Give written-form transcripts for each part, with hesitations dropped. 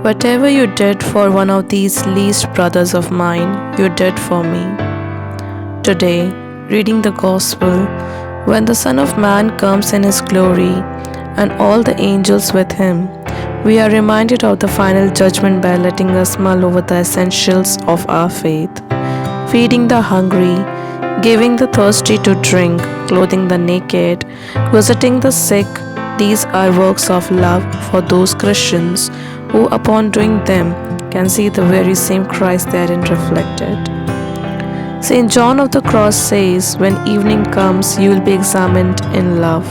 Whatever you did for one of these least brothers of mine, you did for me. Today, reading the Gospel, when the Son of Man comes in His glory and all the angels with Him, we are reminded of the final judgment by letting us mull over the essentials of our faith. Feeding the hungry, giving the thirsty to drink, clothing the naked, visiting the sick, these are works of love for those Christians who, upon doing them, can see the very same Christ therein reflected. St. John of the Cross says, when evening comes, you will be examined in love.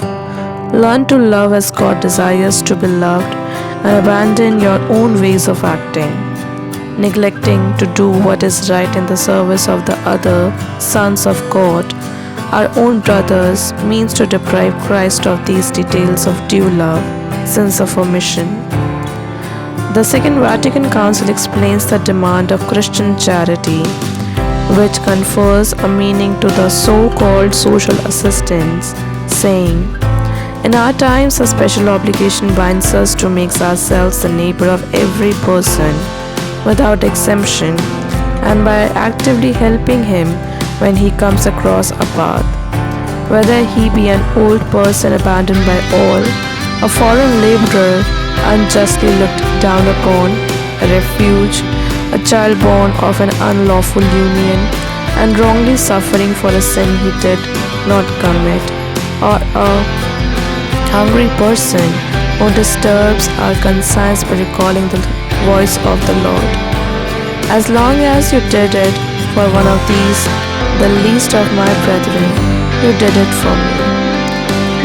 Learn to love as God desires to be loved and abandon your own ways of acting. Neglecting to do what is right in the service of the other sons of God, our own brothers, means to deprive Christ of these details of due love, sense of omission. The Second Vatican Council explains the demand of Christian charity, which confers a meaning to the so-called social assistance, saying, in our times, a special obligation binds us to make ourselves the neighbor of every person, without exemption, and by actively helping him when he comes across a path, whether he be an old person abandoned by all, a foreign laborer unjustly looked down upon, a refuge, a child born of an unlawful union and wrongly suffering for a sin he did not commit, or a hungry person who disturbs our conscience by recalling the voice of the Lord. As long as you did it for one of these, the least of my brethren, you did it for me.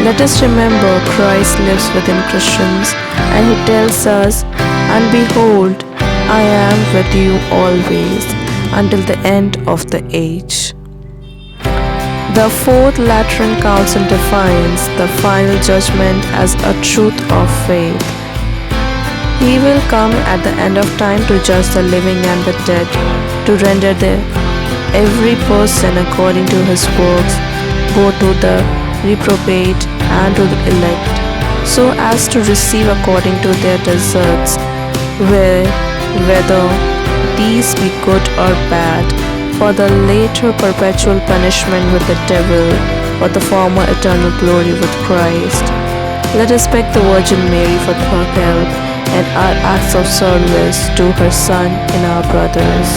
Let us remember Christ lives within Christians, and He tells us, and behold, I am with you always, until the end of the age. The Fourth Lateran Council defines the final judgment as a truth of faith. He will come at the end of time to judge the living and the dead, to render every person according to his works, both to the reprobate and to the elect, so as to receive according to their deserts, whether these be good or bad, for the later perpetual punishment with the devil, or the former eternal glory with Christ. Let us beg the Virgin Mary for her help and our acts of service to her Son and our brothers.